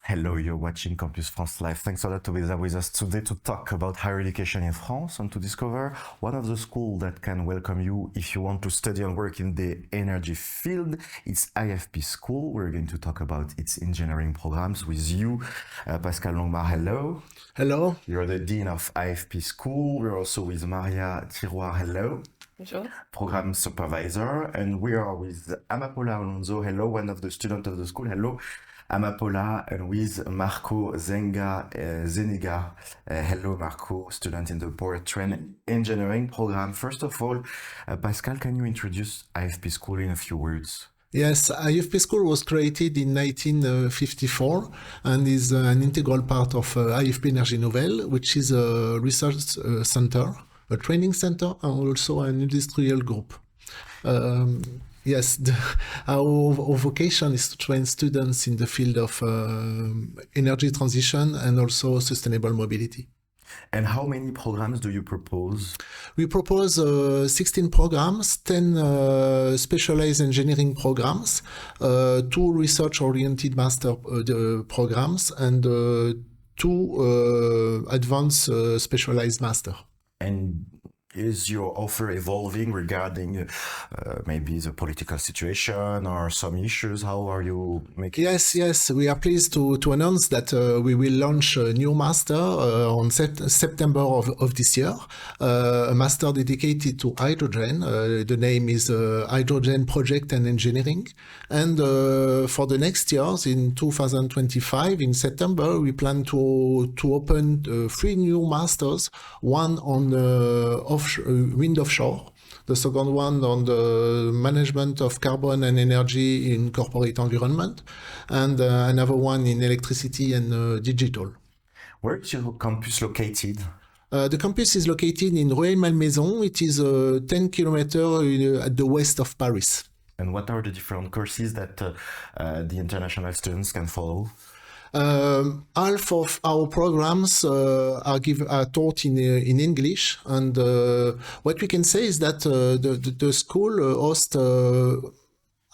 Hello, you're watching Campus France Live. Thanks a lot to be there with us today to talk about higher education in France and to discover one of the schools that can welcome you if you want to study and work in the energy field. It's IFP School. We're going to talk about its engineering programs with you. Pascal Longuemare, hello. Hello. You're the Dean of IFP School. We're also with Maria Thirouard, hello. Bonjour. Program Supervisor. And we are with Amapola and Marco, hello, one of the students of the school, hello. Amapola and with Marco Zeniga. Hello, Marco, student in the Powertrain Engineering program. First of all, Pascal, can you introduce IFP School in a few words? Yes, IFP School was created in 1954 and is an integral part of IFP Énergie Nouvelle, which is a research center, a training center, and also an industrial group. Yes, our vocation is to train students in the field of energy transition and also sustainable mobility. And how many programs do you propose? We propose 16 programs, 10 specialized engineering programs, 2 research-oriented master programs, and 2 advanced specialized master. And is your offer evolving regarding maybe the political situation or some issues? How are you making? Yes, we are pleased to announce that we will launch a new master on September of this year, a master dedicated to hydrogen. The name is Hydrogen Project and Engineering. And for the next years, in 2025, in September, we plan to open 3 new masters, one on wind offshore, the second one on the management of carbon and energy in corporate environment, and another one in electricity and digital. Where is your campus located? The campus is located in Rueil-Malmaison. It is 10 kilometers at the west of Paris. And what are the different courses that the international students can follow? Half of our programs are taught in English, and what we can say is that the school hosts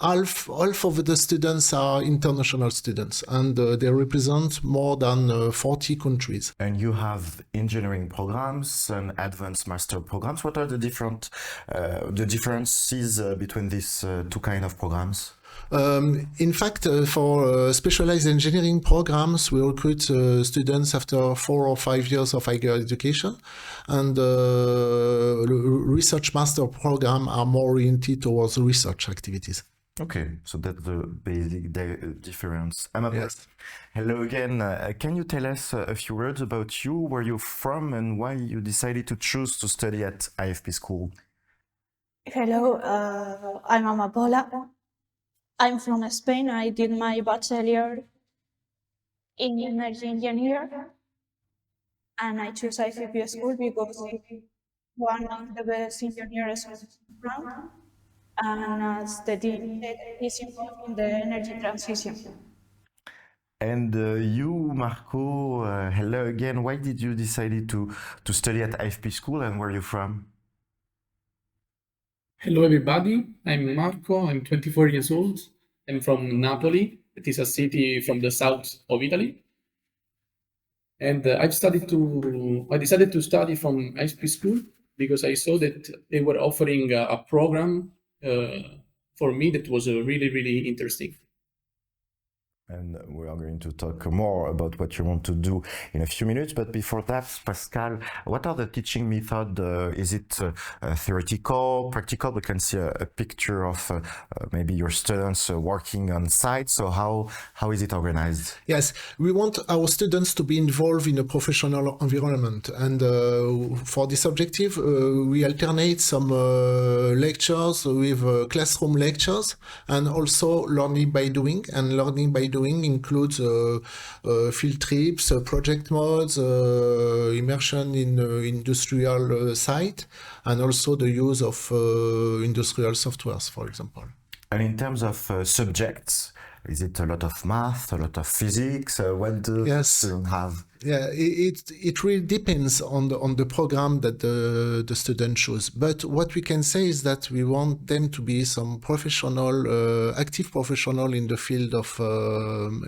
half of the students are international students, and they represent more than 40 countries. And you have engineering programs and advanced master programs. What are the differences between these 2 kinds of programs? In fact, for specialized engineering programs, we recruit students after 4 or 5 years of higher education, and research master programs are more oriented towards research activities. Okay, so that's the basic difference. Yes. Hello again. Can you tell us a few words about you, where you're from, and why you decided to choose to study at IFP School? Hello, I'm Amapola. I'm from Spain. I did my bachelor in energy engineer, and I chose IFP School because it's one of the best engineers in France, and as the dean is involved in the energy transition. And you, Marco, hello again. Why did you decide to study at IFP School, and where are you from? Hello everybody, I'm Marco, I'm 24 years old. I'm from Napoli. It is a city from the south of Italy. And I decided to study from IFP School because I saw that they were offering a program for me that was really, really interesting. And we are going to talk more about what you want to do in a few minutes. But before that, Pascal, what are the teaching methods? Is it theoretical, practical? We can see a picture of maybe your students working on site. So how is it organized? Yes, we want our students to be involved in a professional environment. And for this objective, we alternate some lectures with classroom lectures and also learning by doing. And learning by doing includes field trips, project modes, immersion in industrial site, and also the use of industrial softwares, for example. And in terms of subjects, Is it a lot of math, a lot of physics? What do Yes. students have? Yeah, it really depends on the program that the student choose. But what we can say is that we want them to be some professional, active professional in the field of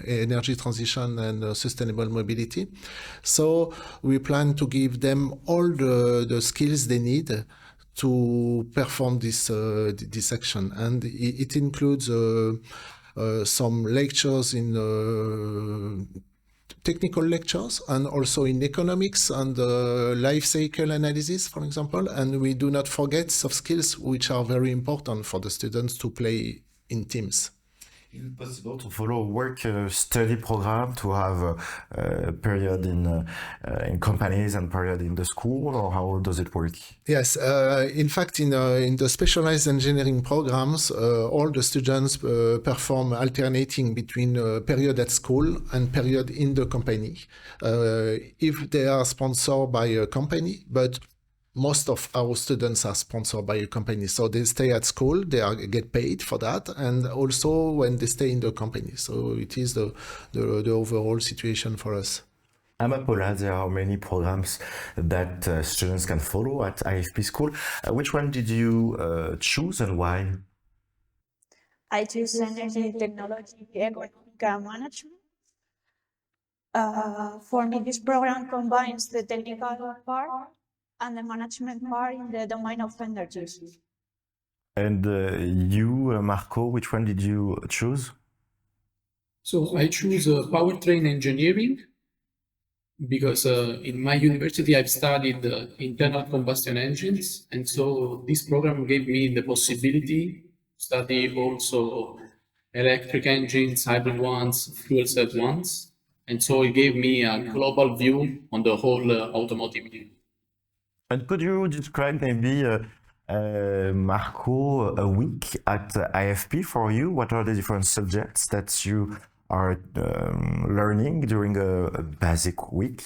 energy transition and sustainable mobility. So we plan to give them all the skills they need to perform this action, and it includes some lectures in technical lectures and also in economics and life cycle analysis, for example. And we do not forget soft skills, which are very important for the students to play in teams. Is it possible to follow a work-study program, to have a period in companies and period in the school, or how does it work? Yes, in fact, in the specialized engineering programs, all the students perform alternating between period at school and period in the company. If they are sponsored by a company, but most of our students are sponsored by a company, so they stay at school, get paid for that, and also when they stay in the company. So it is the overall situation for us. Amapola, there are many programs that students can follow at IFP School. Which one did you choose and why? I choose energy technology, economic and management. For me, this program combines the technical part and the management part in the domain of energies. And you, Marco, which one did you choose? So I choose powertrain engineering because in my university I've studied internal combustion engines, and so this program gave me the possibility to study also electric engines, hybrid ones, fuel cell ones, and so it gave me a global view on the whole automotive. And could you describe maybe, Marco, a week at IFP for you? What are the different subjects that you are learning during a basic week?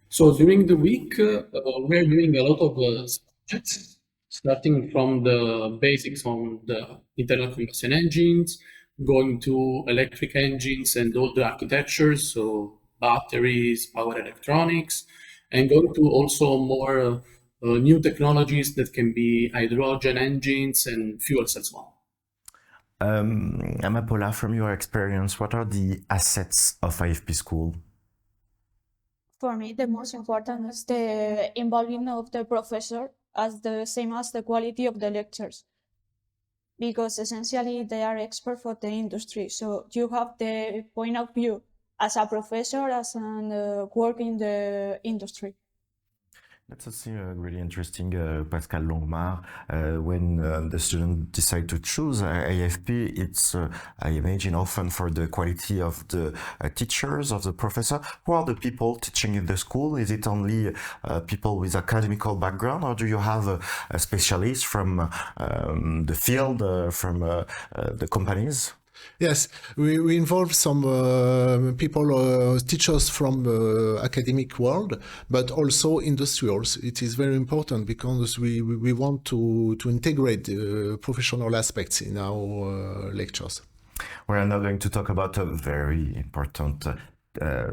So during the week, we're doing a lot of subjects, starting from the basics on the internal combustion engines, going to electric engines and all the architectures, so batteries, power electronics, and going to also more new technologies that can be hydrogen engines and fuel cells one. Amapola, from your experience, what are the assets of IFP School? For me, the most important is the involvement of the professor, as the same as the quality of the lectures, because essentially they are experts for the industry. So you have the point of view as a professor, as an work in the industry. Let's see really interesting, Pascal Longuemare. When the student decide to choose IFP, it's, I imagine, often for the quality of the teachers, of the professor. Who are the people teaching in the school? Is it only people with academical background, or do you have a specialist from the field, from the companies? Yes, we involve some people, teachers from the academic world, but also industrials. It is very important because we want to integrate professional aspects in our lectures. We are now going to talk about a very important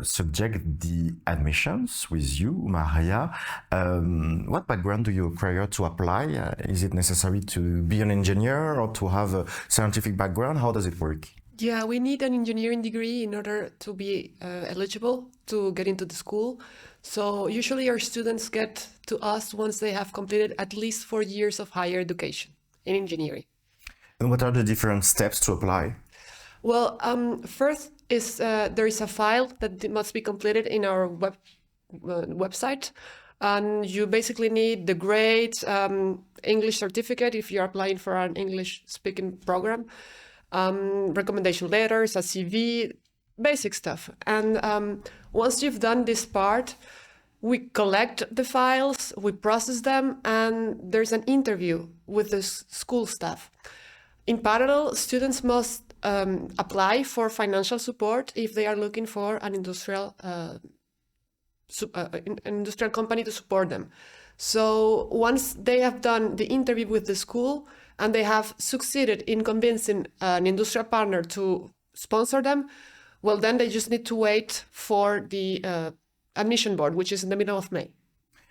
subject, the admissions, with you, Maria. What background do you require to apply? Is it necessary to be an engineer or to have a scientific background? How does it work? Yeah, we need an engineering degree in order to be eligible to get into the school. So usually our students get to us once they have completed at least 4 years of higher education in engineering. And what are the different steps to apply? Well, first is there is a file that must be completed in our website. And you basically need the grades, English certificate if you're applying for an English speaking program, recommendation letters, a CV, basic stuff. And once you've done this part, we collect the files, we process them, and there's an interview with the school staff. In parallel, students must apply for financial support if they are looking for an industrial company to support them. So once they have done the interview with the school and they have succeeded in convincing an industrial partner to sponsor them, well, then they just need to wait for the admission board, which is in the middle of May.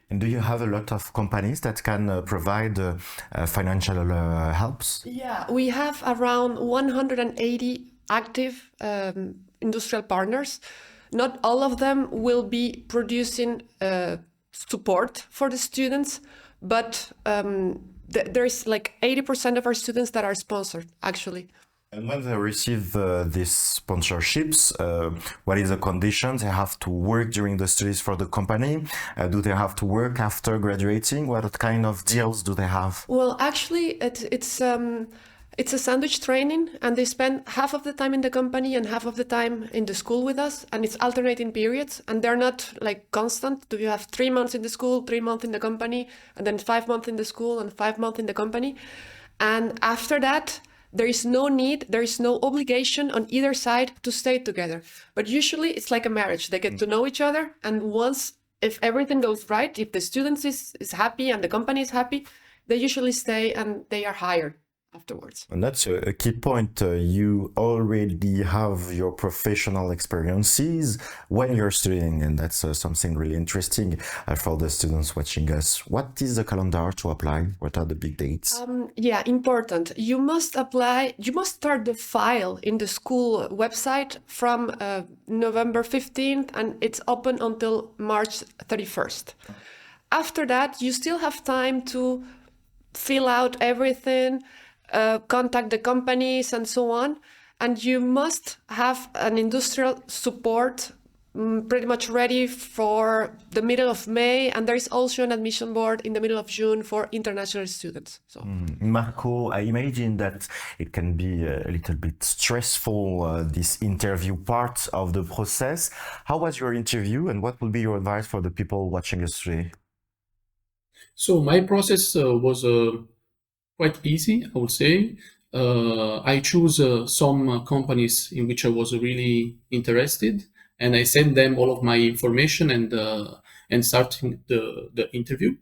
And do you have a lot of companies that can provide financial helps? Yeah, we have around 180 active industrial partners. Not all of them will be producing support for the students, but there's like 80% of our students that are sponsored, actually. And when they receive these sponsorships, what is the conditions? They have to work during the studies for the company? Do they have to work after graduating? What kind of deals do they have? Well, actually, it's a sandwich training, and they spend half of the time in the company and half of the time in the school with us, and it's alternating periods, and they're not like constant. Do you have 3 months in the school, 3 months in the company, and then 5 months in the school and 5 months in the company? And after that, there is no need, there is no obligation on either side to stay together. But usually it's like a marriage. They get to know each other, and once, if everything goes right, if the student is happy and the company is happy, they usually stay and they are hired afterwards. And that's a key point. You already have your professional experiences when you're studying, and that's something really interesting for the students watching us. What is the calendar to apply? What are the big dates? Yeah, important. You must apply, you must start the file in the school website from November 15th, and it's open until March 31st. After that, you still have time to fill out everything, contact the companies and so on, and you must have an industrial support pretty much ready for the middle of May, and there is also an admission board in the middle of June for international students. So, Marco, I imagine that it can be a little bit stressful, this interview part of the process. How was your interview, and what would be your advice for the people watching us today? So my process was quite easy, I would say. I chose some companies in which I was really interested, and I sent them all of my information and starting the interview.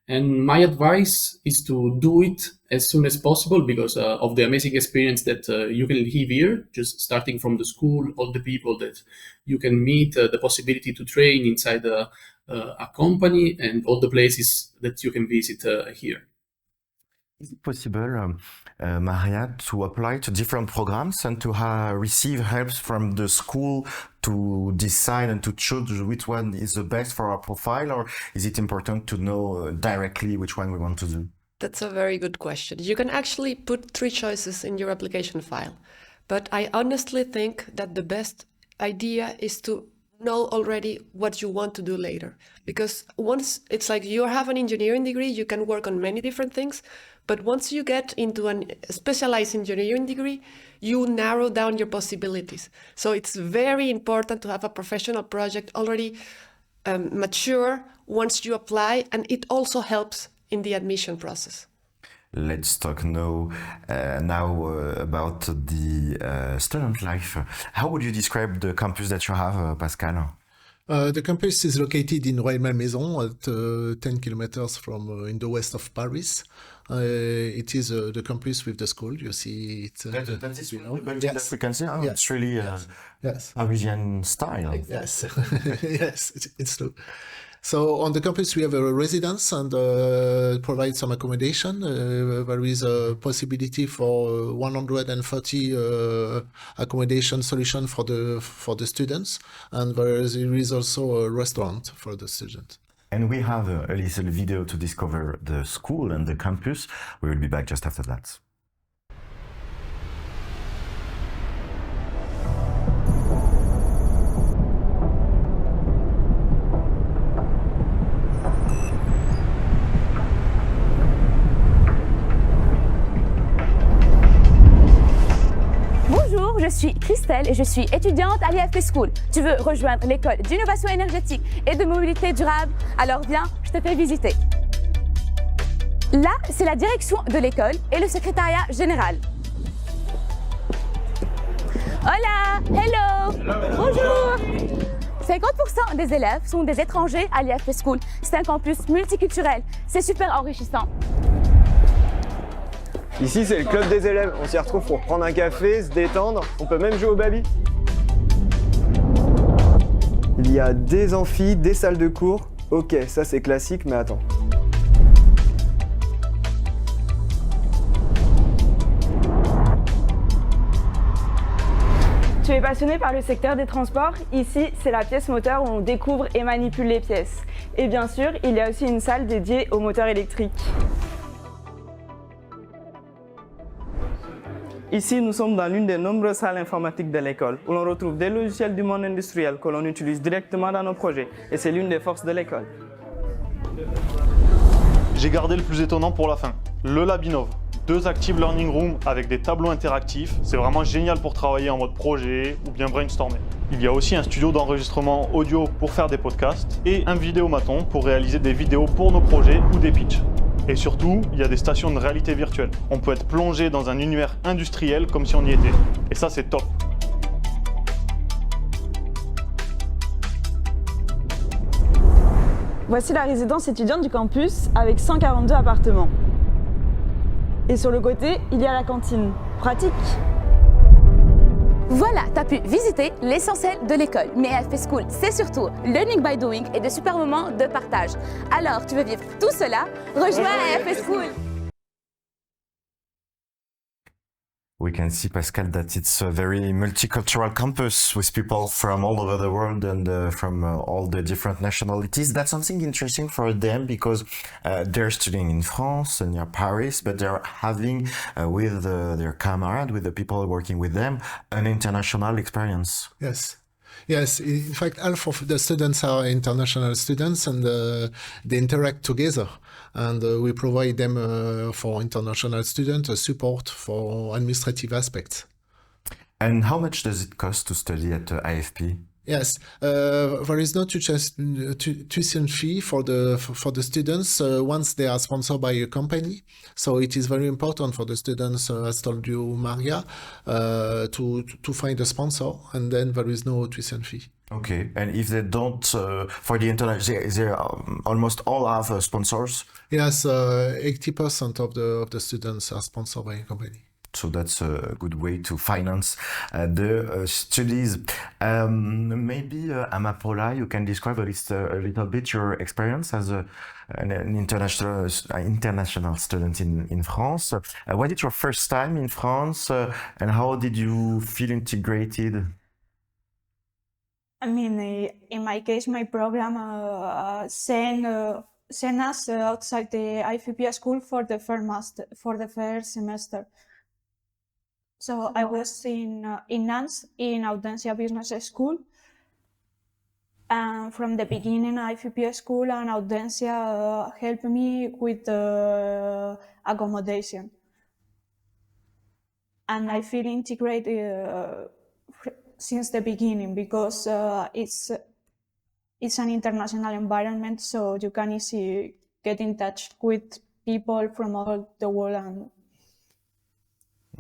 And my advice is to do it as soon as possible because of the amazing experience that you can live here, just starting from the school, all the people that you can meet, the possibility to train inside a company, and all the places that you can visit here. Is it possible, Maria, to apply to different programs and to receive help from the school to decide and to choose which one is the best for our profile, or is it important to know directly which one we want to do? that's a very good question. You can actually put 3 choices in your application file, but I honestly think that the best idea is to know already what you want to do later, because once it's like you have an engineering degree, you can work on many different things, but once you get into a specialized engineering degree, you narrow down your possibilities. So it's very important to have a professional project already mature once you apply, and it also helps in the admission process. Let's talk now about the student life. How would you describe the campus that you have, Pascal? The campus is located in Rueil-Malmaison at 10 kilometers from in the west of Paris. It is the campus with the school. You see it. That is building Yes. that we can see. Oh, Yes. It's really Yes. Parisian style. Yes. Yes, it's true. So on the campus, we have a residence and provide some accommodation. There is a possibility for 140 accommodation solution for the students, and there is also a restaurant for the students. And we have a little video to discover the school and the campus. We will be back just after that. Bonjour, je suis Christelle et je suis étudiante à l'IFP School. Tu veux rejoindre l'école d'innovation énergétique et de mobilité durable? Alors viens, je te fais visiter. Là, c'est la direction de l'école et le secrétariat général. Hola, hello, bonjour. 50% des élèves sont des étrangers à l'IFP School. C'est un campus multiculturel. C'est super enrichissant. Ici, c'est le club des élèves. On s'y retrouve pour prendre un café, se détendre. On peut même jouer au baby. Il y a des amphis, des salles de cours. Ok, ça c'est classique, mais attends. Tu es passionné par le secteur des transports? Ici, c'est la pièce moteur où on découvre et manipule les pièces. Et bien sûr, il y a aussi une salle dédiée aux moteurs électriques. Ici, nous sommes dans l'une des nombreuses salles informatiques de l'école, où l'on retrouve des logiciels du monde industriel que l'on utilise directement dans nos projets. Et c'est l'une des forces de l'école. J'ai gardé le plus étonnant pour la fin, le Labinov. 2 active learning rooms avec des tableaux interactifs. C'est vraiment génial pour travailler en mode projet ou bien brainstormer. Il y a aussi un studio d'enregistrement audio pour faire des podcasts et un vidéomaton pour réaliser des vidéos pour nos projets ou des pitchs. Et surtout, il y a des stations de réalité virtuelle. On peut être plongé dans un univers industriel comme si on y était. Et ça, c'est top. Voici la résidence étudiante du campus avec 142 appartements. Et sur le côté, il y a la cantine. Pratique! Voilà, tu as pu visiter l'essentiel de l'école. Mais IFP School, c'est surtout learning by doing et de super moments de partage. Alors, tu veux vivre tout cela? Rejoins IFP School! We can see, Pascal, that it's a very multicultural campus with people from all over the world and from all the different nationalities. That's something interesting for them because they're studying in France and near Paris, but they're having with their comrades, with the people working with them, an international experience. Yes. Yes, in fact, half of the students are international students and they interact together. And we provide them for international students support for administrative aspects. And how much does it cost to study at IFP? Yes, there is no tuition fee for the students once they are sponsored by a company. So it is very important for the students, as told you, Maria, to find a sponsor, and then there is no tuition fee. Okay, and if they don't, for the internet, they almost all have sponsors? Yes, 80% of the students are sponsored by a company. So that's a good way to finance the studies. Maybe Amapola, you can describe a little bit your experience as an international student in France. Was it your first time in France, and how did you feel integrated? I mean, in my case, my program sent us outside the IFP School for the first semester. So I was in Nantes, in Audencia Business School. And from the beginning, IFP School and Audencia helped me with the accommodation. And I feel integrated since the beginning because it's an international environment, so you can easily get in touch with people from all the world and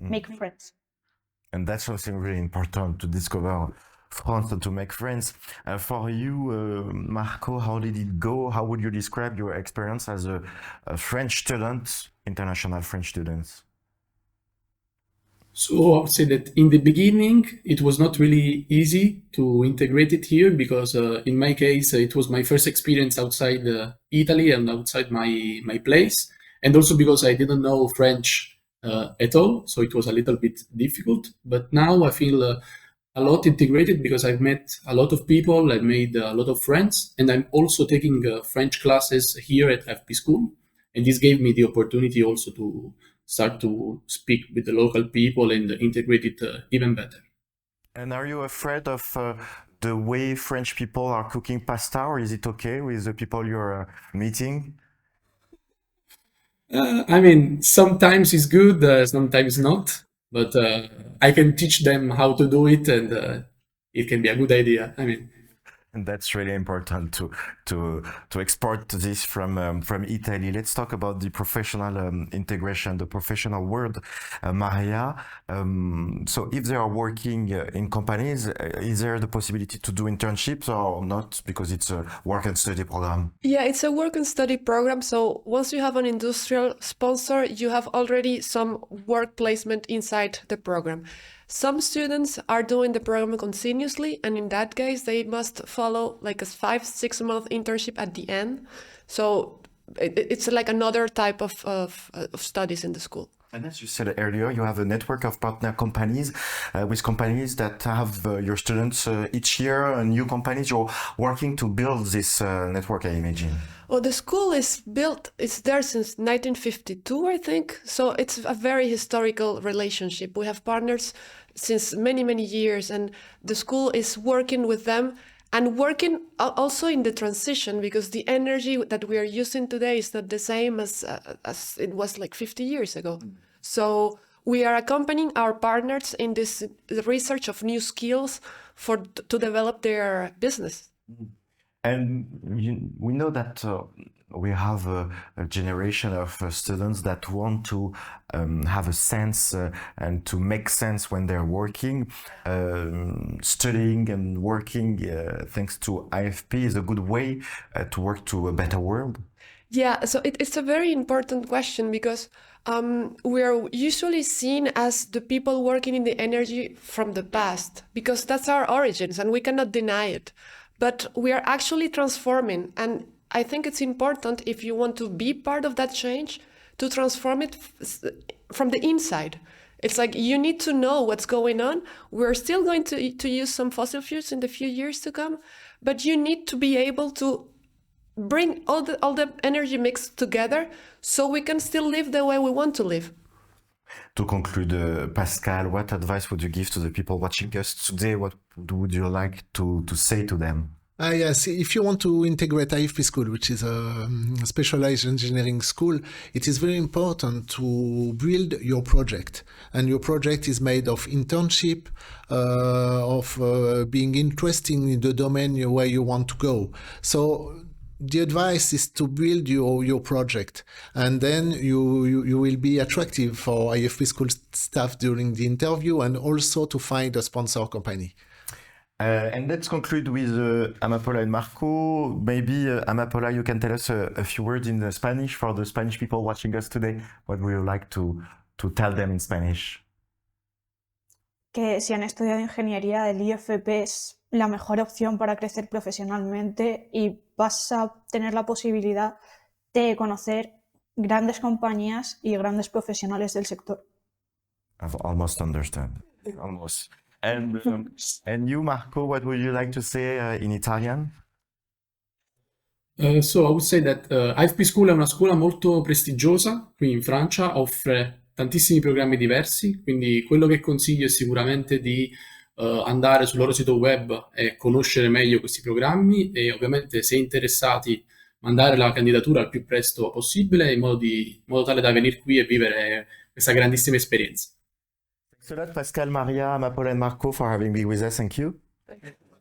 make friends. And that's something really important, to discover France and to make friends. For you, Marco, how did it go? How would you describe your experience as a French student, international French student? So I would say that in the beginning, it was not really easy to integrate it here because in my case, it was my first experience outside Italy and outside my place. And also because I didn't know French at all. So it was a little bit difficult. But now I feel a lot integrated because I've met a lot of people, I've made a lot of friends, and I'm also taking French classes here at IFP School. And this gave me the opportunity also to start to speak with the local people and integrate it even better. And are you afraid of the way French people are cooking pasta, or is it okay with the people you're meeting? I mean, sometimes it's good, sometimes not, but I can teach them how to do it, and it can be a good idea. I mean, And that's really important to export this from Italy. Let's talk about the professional integration, the professional world, Maria. So if they are working in companies, is there the possibility to do internships or not? Because it's a work and study program. Yeah, it's a work and study program. So once you have an industrial sponsor, you have already some work placement inside the program. Some students are doing the program continuously, and in that case, they must follow like a 5-6 month internship at the end. So it's like another type of studies in the school. And as you said earlier, you have a network of partner companies with companies that have your students each year, new companies. You're working to build this network, I imagine. Well, the school is built, it's there since 1952, I think. So it's a very historical relationship. We have partners since many, many years, and the school is working with them and working also in the transition, because the energy that we are using today is not the same as it was like 50 years ago. So we are accompanying our partners in this research of new skills to develop their business. And we know that we have a generation of students that want to have a sense and to make sense when they're working. Studying and working thanks to IFP is a good way to work to a better world. Yeah, so it's a very important question, because we are usually seen as the people working in the energy from the past, because that's our origins and we cannot deny it. But we are actually transforming, and I think it's important, if you want to be part of that change, to transform it from the inside. It's like you need to know what's going on. We're still going to use some fossil fuels in the few years to come, but you need to be able to bring all the energy mix together so we can still live the way we want to live. To conclude, Pascal, what advice would you give to the people watching us today? What would you like to say to them? Yes, if you want to integrate IFP School, which is a specialized engineering school, it is very important to build your project. And your project is made of internship, of being interested in the domain where you want to go. So the advice is to build your project, and then you will be attractive for IFP School staff during the interview, and also to find a sponsor company. And let's conclude with Amapola and Marco. Maybe, Amapola, you can tell us a few words in Spanish for the Spanish people watching us today. What would you like to tell them in Spanish? Que si han estudiado ingeniería, el IFP es la mejor opción para crecer profesionalmente y vas a tener la posibilidad de conocer grandes compañías y grandes profesionales del sector. I've almost understand. Almost. And you, Marco, what would you like to say in Italian? So I would say that IFP School è una scuola molto prestigiosa qui in Francia, offre tantissimi programmi diversi, quindi quello che consiglio è sicuramente di andare sul loro sito web e conoscere meglio questi programmi, e ovviamente, se interessati, mandare la candidatura al più presto possibile in modo tale da venire qui e vivere questa grandissima esperienza. Thanks a lot, Pascal, Maria, Amapola and Marco, for having been with us. Thank you.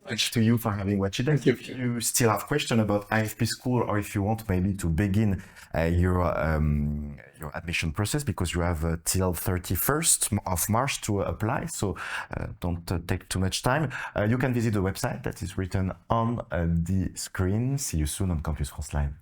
Thanks to you for having watched it. If you still have questions about IFP School, or if you want maybe to begin your admission process, because you have till 31st of March to apply, so don't take too much time. You can visit the website that is written on the screen. See you soon on Campus France Live.